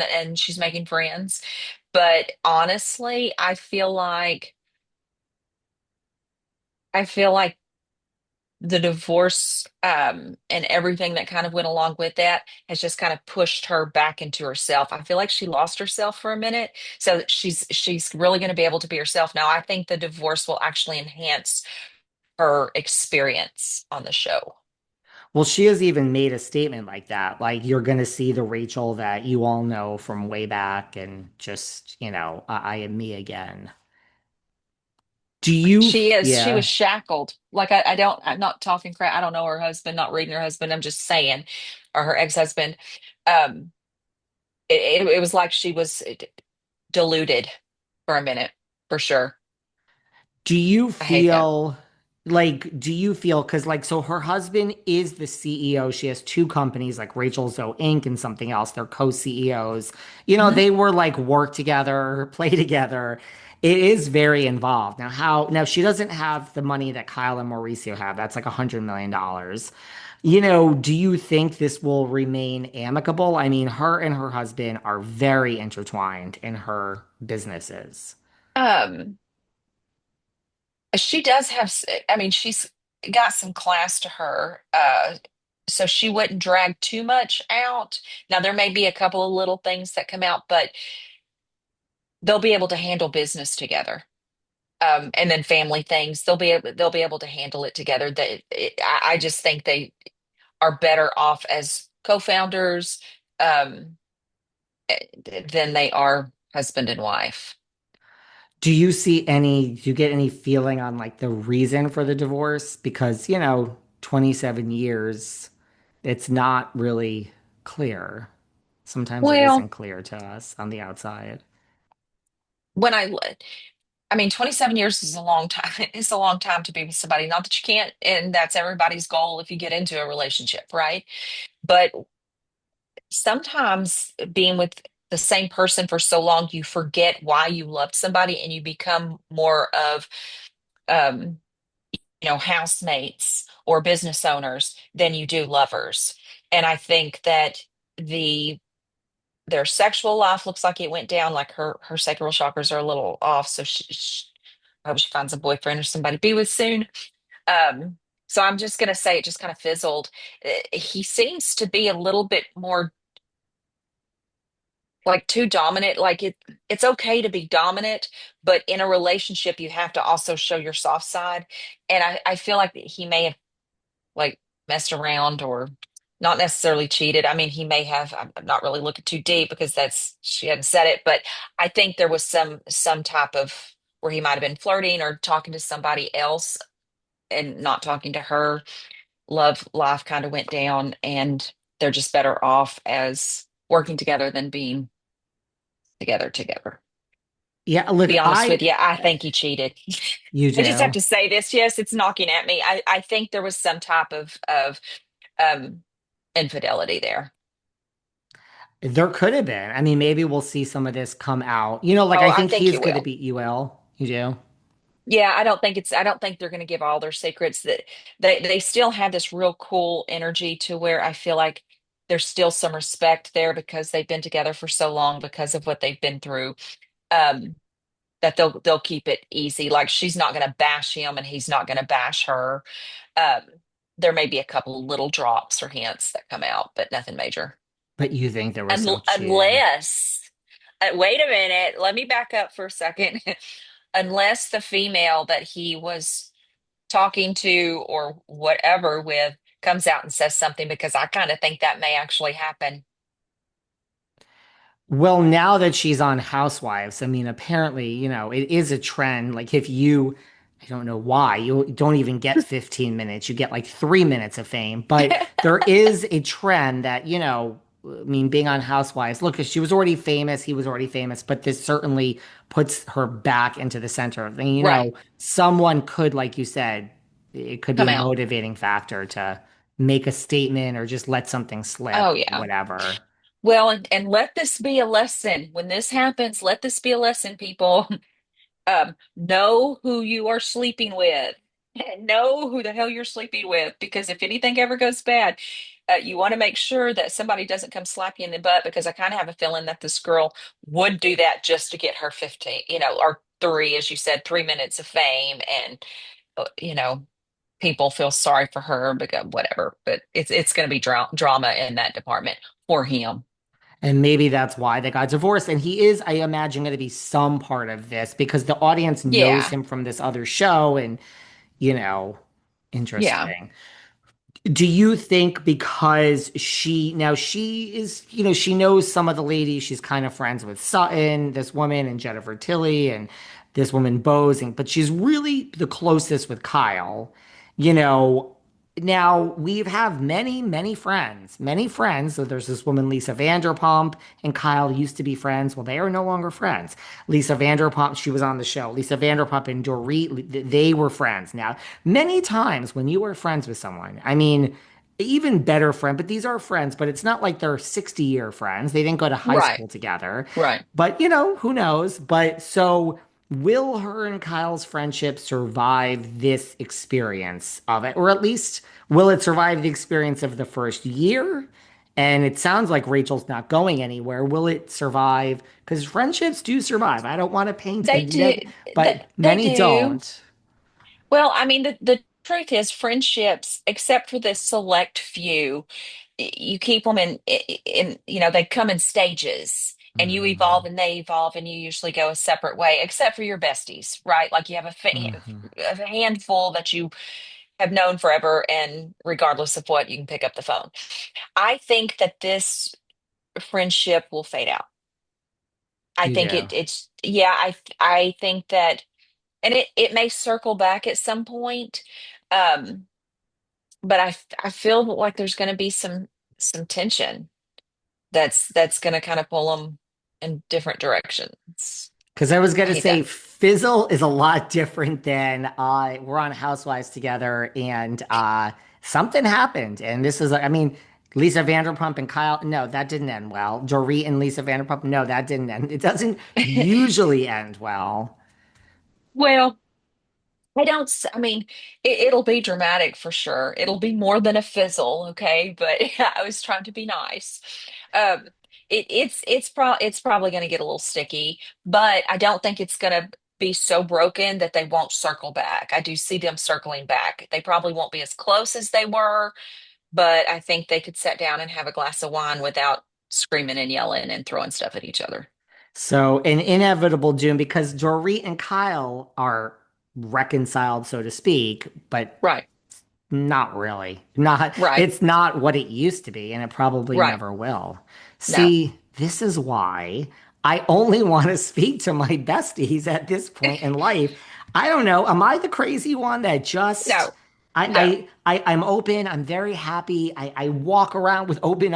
and she's making friends. But honestly, I feel like the divorce and everything that kind of went along with that has just kind of pushed her back into herself. I feel like she lost herself for a minute. So she's really going to be able to be herself now. I think the divorce will actually enhance her experience on the show. Well, she has even made a statement like that. Like, you're going to see the Rachel that you all know from way back, and just, I am me again. Do you, She was yeah. shackled. Like I'm not talking crap. I don't know her husband, not reading her husband. I'm just saying, or her ex-husband. Um, it was like she was deluded for a minute, for sure. Do you I hate that. feel because, like, so her husband is the CEO. She has two companies, like Rachel Zoe Inc. and something else. They're co-CEOs. Mhm. They were like work together, play together. It is very involved. Now she doesn't have the money that Kyle and Mauricio have. That's like $100 million. Do you think this will remain amicable? I mean, her and her husband are very intertwined in her businesses. Um, she does have, I mean, she's got some class to her. So she wouldn't drag too much out. Now there may be a couple of little things that come out, but they'll be able to handle business together. And then family things, they'll be able to handle it together. I just think they are better off as co-founders um, than they are husband and wife. Do you get any feeling on like the reason for the divorce? Because, 27 years, it's not really clear. Sometimes it isn't Well, clear to us on the outside. when I mean, 27 years is a long time. It's a long time to be with somebody. Not that you can't, and that's everybody's goal if you get into a relationship, right? But sometimes being with the same person for so long, you forget why you loved somebody and you become more of, um, housemates or business owners than you do lovers. And I think that the their sexual life looks like it went down. Like her sacral chakras are a little off, so I hope she finds a boyfriend or somebody to be with soon. Um, so I'm just gonna say it just kind of fizzled. He seems to be a little bit more like too dominant. Like it's okay to be dominant, but in a relationship you have to also show your soft side. And I feel like he may have like messed around or not necessarily cheated. I mean, he may have. I'm not really looking too deep because that's she hadn't said it, but I think there was some type of where he might have been flirting or talking to somebody else and not talking to her. Love life kind of went down, and they're just better off as working together than being together. Yeah, look, Be honest with you, I think he cheated. you I just have do. to say this. Yes, it's knocking at me. I think there was some type of um infidelity there. There could have been. I mean, maybe we'll see some of this come out. Like, Oh, I I think think he's you going to will. beat UL. You do? Yeah, I don't think they're going to give all their secrets. That they still have this real cool energy to where I feel like there's still some respect there because they've been together for so long because of what they've been through. Um, that they'll keep it easy. Like she's not going to bash him and he's not going to bash her. Um, there may be a couple little drops or hints that come out, but nothing major. But you think there was some cheating? Unless, wait a minute, let me back up for a second. Unless the female that he was talking to or whatever with comes out and says something, because I kind of think that may actually happen. Well, now that she's on Housewives, I mean, apparently, it is a trend. Like, I don't know why, you don't even get 15 minutes, you get like 3 minutes of fame. But there is a trend that, I mean, being on Housewives, look, she was already famous, he was already famous, but this certainly puts her back into the center of things. Right. Someone could, like you said, it could be Come a out. motivating factor to make a statement or just let something slip, Oh, yeah. whatever. Well, and let this be a lesson. When this happens, let this be a lesson, people. Know who you are sleeping with. Know who the hell you're sleeping with, because if anything ever goes bad, You want to make sure that somebody doesn't come slap you in the butt, because I kind of have a feeling that this girl would do that just to get her 15, or three, as you said, 3 minutes of fame. And, you know, people feel sorry for her because whatever, but it's going to be drama in that department for him. And maybe that's why they got divorced. And he is, I imagine, going to be some part of this because the audience knows Yeah. him from this other show. And, you know, Yeah. interesting. Do you think because she is, she knows some of the ladies, she's kind of friends with Sutton, this woman, and Jennifer Tilly, and this woman Bose, but she's really the closest with Kyle, you know. Now we have many friends. So there's this woman, Lisa Vanderpump, and Kyle used to be friends. Well, they are no longer friends. Lisa Vanderpump, she was on the show. Lisa Vanderpump and Dorit, they were friends. Now, many times when you are friends with someone, I mean, even better friend, but these are friends, but it's not like they're 60-year friends. They didn't go to high Right. school together. Right. But, who knows? But so will her and Kyle's friendship survive this experience of it? Or at least will it survive the experience of the first year? And it sounds like Rachel's not going anywhere. Will it survive? Because friendships do survive. I don't want to paint a They do. negative, but They many do. don't. Well, I mean, the truth is, friendships, except for this select few, you keep them they come in stages, and you evolve Hmm. and they evolve, and you usually go a separate way, except for your besties, right? Like you have Hmm. a handful that you have known forever, and regardless of what, you can pick up the phone. I think that this friendship will fade out. I You think do. yeah, I think that, and it may circle back at some point. Um, but I feel like there's going to be some tension that's going to kind of pull them in different directions. Because I was I gonna hate say that. fizzle is a lot different than we're on Housewives together and something happened. And this is I mean, Lisa Vanderpump and Kyle, no, that didn't end well. Dorit and Lisa Vanderpump, no, that didn't end. It doesn't usually end well. Well, I mean, it'll be dramatic for sure. It'll be more than a fizzle, okay? But I was trying to be nice. Um, it's probably going to get a little sticky, but I don't think it's going to be so broken that they won't circle back. I do see them circling back. They probably won't be as close as they were, but I think they could sit down and have a glass of wine without screaming and yelling and throwing stuff at each other. So an inevitable doom because Dorit and Kyle are reconciled, so to speak, but Right, not really. Not, right, it's not what it used to be, and it probably right. never will. No, See, this is why I only want to speak to my besties at this point in life. I don't know. Am I the crazy one that just no, no. I'm open, I'm very happy. I walk around with open